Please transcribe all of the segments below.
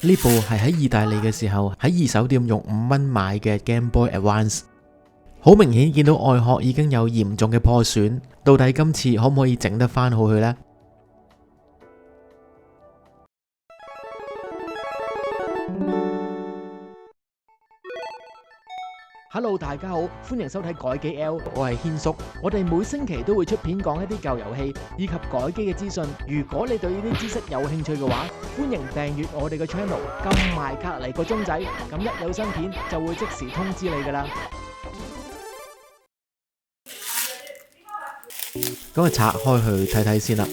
呢部係喺意大利嘅時候喺二手店用5蚊買嘅 Game Boy Advance， 好明顯見到外殼已經有嚴重嘅破損，到底今次可唔可以整得翻好佢呢？Hello， 大家好，歡迎收睇改機 L， 我係軒叔。我哋每星期都會出片講一啲舊遊戲以及改機嘅資訊。如果你對呢啲知識有興趣嘅話，歡迎訂閱我哋嘅 channel， 撳埋隔離個鐘仔，咁一有新片就會即時通知你噶啦。咁啊，拆開去睇睇先啦。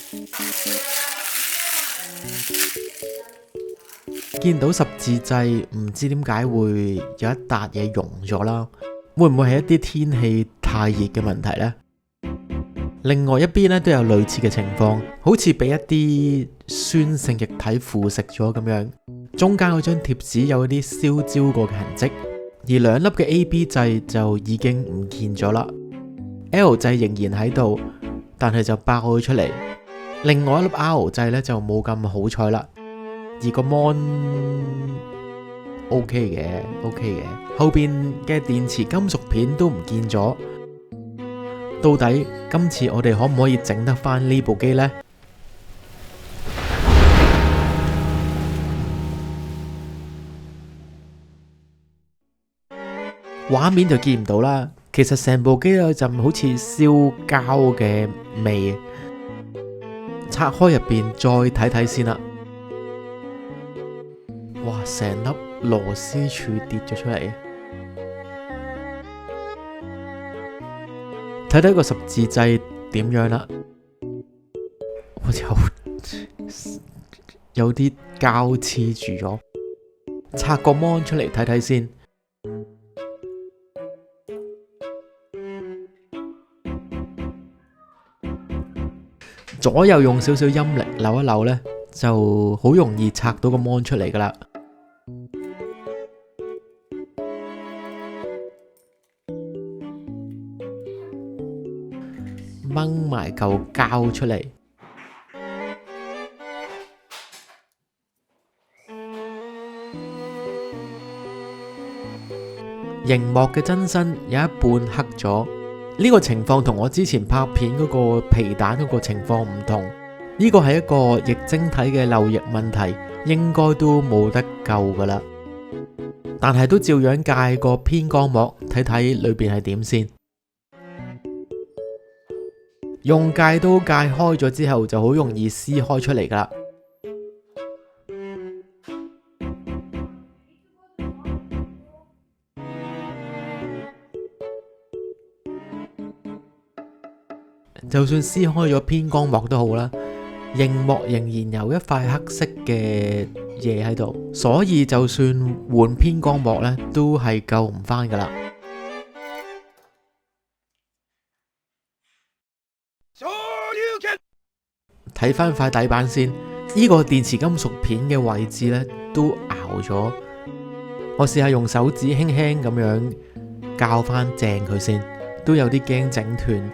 見到十字掣，唔知點解會有一笪嘢溶咗啦，會唔會係一啲天氣太熱嘅問題呢？另外一邊咧都有類似嘅情況，好似俾一啲酸性液體腐蝕咗咁樣，中間嗰張貼紙有啲燒焦過嘅痕跡，而兩粒嘅 A、B 掣就已經唔見咗啦。L 掣仍然喺度，但係就爆咗出嚟。另外一粒 R 掣咧就冇咁好彩啦。而個 mon OK 嘅，後邊嘅電池金屬片都唔見咗。到底今次我哋可唔可以整得翻呢部機呢？畫面就見唔到啦，其實成部機有陣好似燒膠嘅味。拆開入邊再睇睇先啦。哇！成粒螺絲柱跌咗出嚟，睇睇個十字掣點樣啦？好似有啲膠黐住咗。拆個 mon 出嚟睇睇先。左右用少少陰力扭一扭呢，就好容易拆到個 mon 出嚟噶啦。掹埋嚿膠出嚟，熒幕嘅真身有一半黑咗。呢個情況同我之前拍片嗰個皮蛋嗰個情況唔同。呢個係一個液晶體嘅漏液問題，應該都冇得救噶啦。但係都照樣戒個偏光膜，睇睇裏邊係點先。用戒刀戒開咗之後，就好容易撕開出嚟噶啦。就算撕開咗偏光膜都好啦，熒幕仍然有一塊黑色嘅嘢喺度，所以就算換偏光膜呢，都係救唔返噶啦。睇翻塊底板先，呢個電池金屬片嘅位置呢都拗咗。我試下用手指輕輕咁樣校翻正佢先，都有啲驚整斷。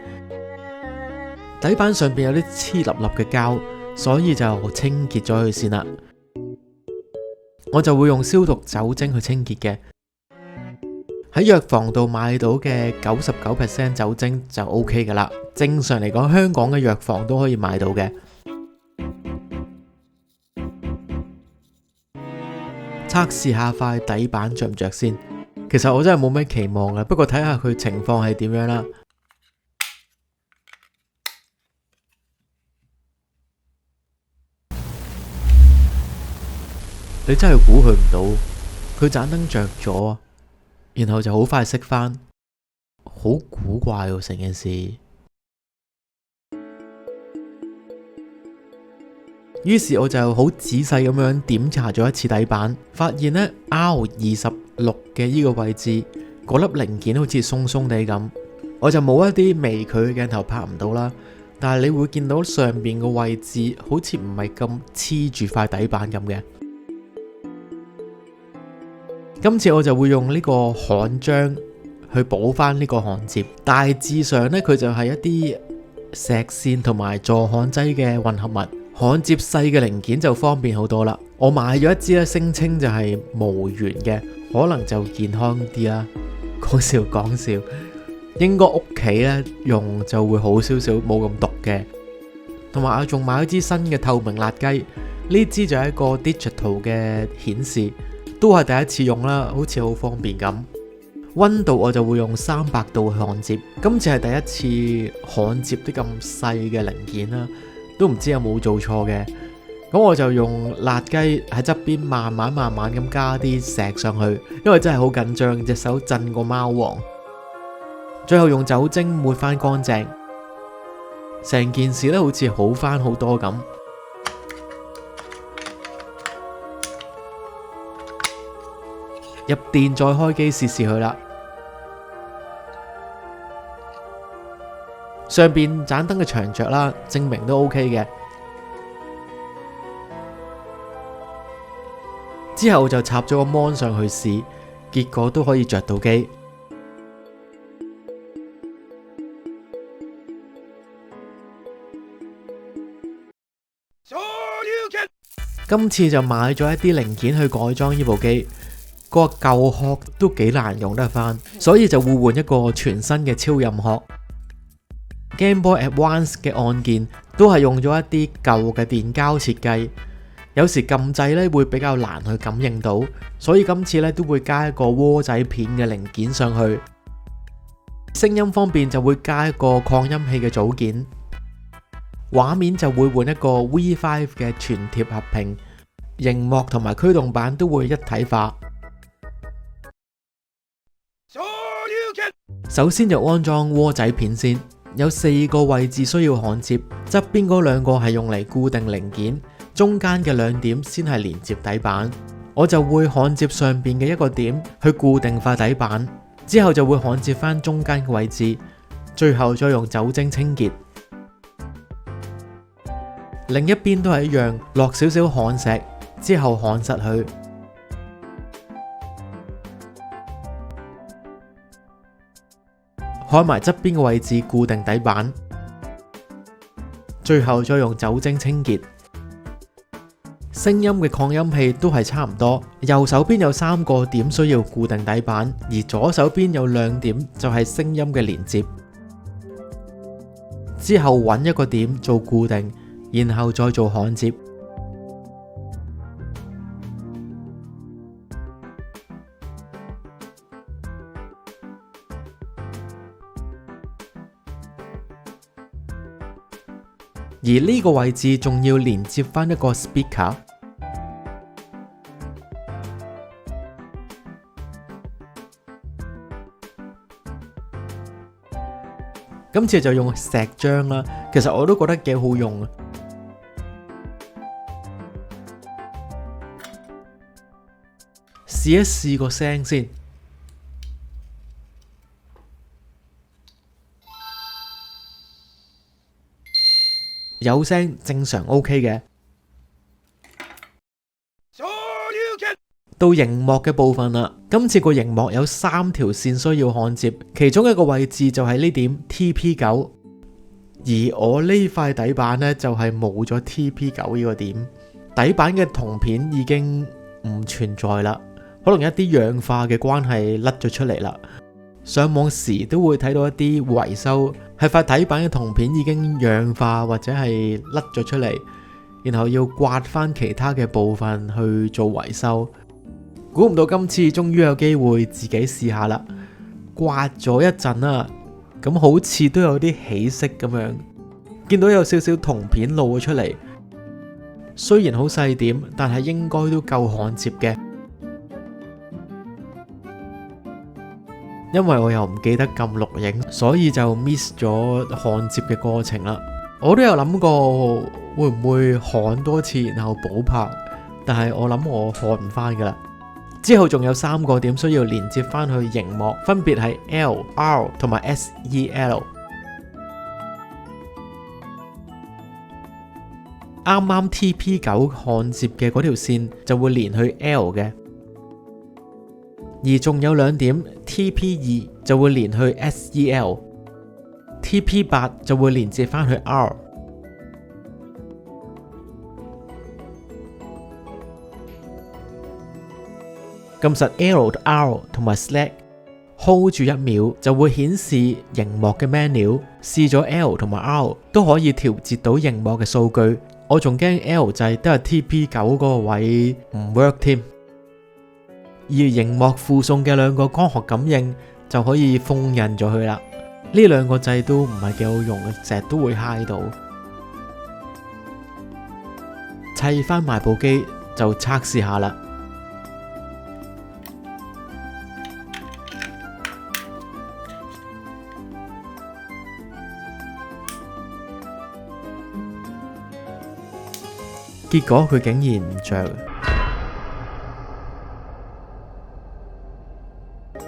底板上邊有啲黐粒粒嘅膠，所以就清潔咗佢先啦。我就會用消毒酒精去清潔嘅。喺藥房度買到嘅99% 酒精就 OK 噶啦。正常嚟講，香港嘅藥房都可以買到嘅。測試下塊底板着唔着先。其實我真係冇咩期望嘅，不過睇下佢情況係點樣啦。你真係估佢唔到，佢盞燈着咗，然後就好快熄返，好古怪喎成件事。於是我就好仔細咁樣檢查咗一次底板，發現呢 R26嘅呢個位置嗰粒零件好似鬆鬆地咁，我就冇一啲微距嘅鏡頭拍唔到啦。但係你會見到上邊個位置好似唔係咁黐住塊底板咁嘅。今次我就會用呢個焊漿去補翻呢個焊接，大致上呢，佢就係一啲石線同埋助焊劑嘅混合物。焊接細嘅零件就方便好多啦。我買咗一支咧，聲稱就係無鉛嘅，可能就健康啲啦。講笑講笑，應該屋企咧用就會好少少，冇咁毒嘅。同埋我仲買咗支新嘅透明辣雞，呢支就係一個 digital 嘅顯示，都係第一次用啦，好似好方便咁。溫度我就會用300度去焊接，今次係第一次焊接啲咁細嘅零件啦，都唔知有冇做錯嘅。咁我就用辣雞喺側邊慢慢咁加啲石上去，因為真係好緊張，隻手震過貓王。最後用酒精抹翻乾淨，成件事咧好似好翻好多咁。入電再開機試試佢啦。上邊盞燈嘅長着啦，證明都 OK 嘅。之後就插咗個 mon 上去試，結果都可以着到機。今次就買咗一啲零件去改裝呢部機，個舊殼都幾難用得翻，所以就互換一個全新嘅超任殼。Game Boy Advance 嘅按鍵都係用咗一啲舊嘅電膠設計。有時撳掣咧會比較難去感應到，所以今次咧都會加一個鍋仔片嘅零件上去。聲音方面就會加一個擴音器嘅組件，畫面就會換一個 V5 嘅全貼合屏，熒幕同埋驅動板都會一體化。首先就安裝鍋仔片先，有4個位置需要焊接，側邊嗰2個係用嚟固定零件。中間嘅2點先係連接底板，我就會焊接上邊嘅1個點去固定塊底板，之後就會焊接翻中間嘅位置，最後再用酒精清潔。另一邊都係一樣，落少少焊石，之後焊實佢，焊埋側邊嘅位置固定底板，最後再用酒精清潔。聲音嘅擴音器都係差唔多，右手邊有3個點需要固定底板，而左手邊有2點就係聲音嘅連接。之後揾1個點做固定，然後再做焊接。而呢個位置仲要連接翻一個 speaker。今次就用石漿啦，其實我都覺得幾好用啊。試一試個聲先，有聲正常 OK 嘅。到熒幕嘅部分啦，今次個熒幕有3條線需要焊接，其中一個位置就係呢點 TP9，而我呢塊底板呢，就係冇咗 TP9 呢個點，底板嘅銅片已經唔存在啦，可能一啲氧化嘅關係甩咗出嚟啦。上網時都會睇到一啲維修，係塊底板嘅銅片已經氧化或者係甩咗出嚟，然後要刮翻其他嘅部分去做維修。估唔到今次終於有機會自己試下啦，刮咗一陣啦，咁好似都有啲起色咁樣，見到有少少銅片露咗出嚟，雖然好細點，但係應該都夠焊接嘅。因為我又唔記得撳錄影，所以就 miss 咗焊接嘅過程啦。我都有諗過會唔會焊多次然後補拍，但係我諗我焊唔翻噶啦。之後仲有3個點需要連接翻去熒幕，分別係 L、R 同埋 SEL。啱啱 TP9 焊接嘅嗰條線就會連去 L 嘅，而仲有2點 TP2 就會連去 SEL，TP8 就會連接翻去 R。撳實 L、R 同埋 Select。Hold 住1秒就會顯示螢幕嘅 menu， 試咗 L 同埋 R 都可以調節到螢幕嘅數據。我仲驚 L 掣都係 TP9 嗰個位唔 work 添。而螢幕附送嘅2個光學感應就可以封印咗佢啦。呢2個掣都唔係幾好用，成日都會揩到。砌翻埋部機就測試下啦。結果佢竟然唔着。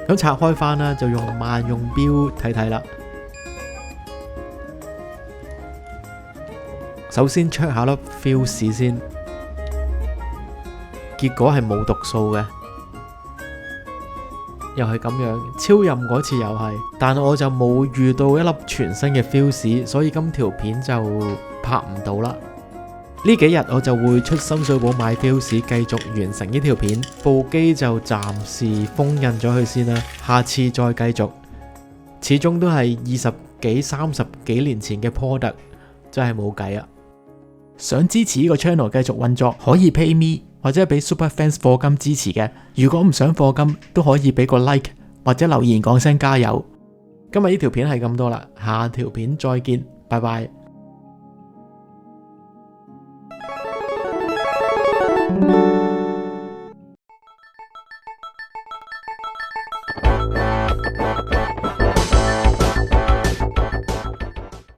咁拆開翻啦，就用萬用錶睇睇啦。首先 check 下粒 fuse 先，結果係冇讀數嘅，又係咁樣。超任嗰次又係，但我就冇遇到一粒全新嘅 fuse，所以今條片就拍唔到啦。呢幾日我就會出深水埗買 fuse，繼續完成呢條片。部機就暫時封印咗佢先啦，下次再繼續。始終都係20幾、30幾年前嘅 product， 真係冇計啊！想支持呢個 channel 繼續運作，可以 pay me 或者俾 super fans 課金支持嘅。如果唔想課金，都可以俾個 like 或者留言講聲加油。今日呢條片係咁多啦，下條片再見，拜拜。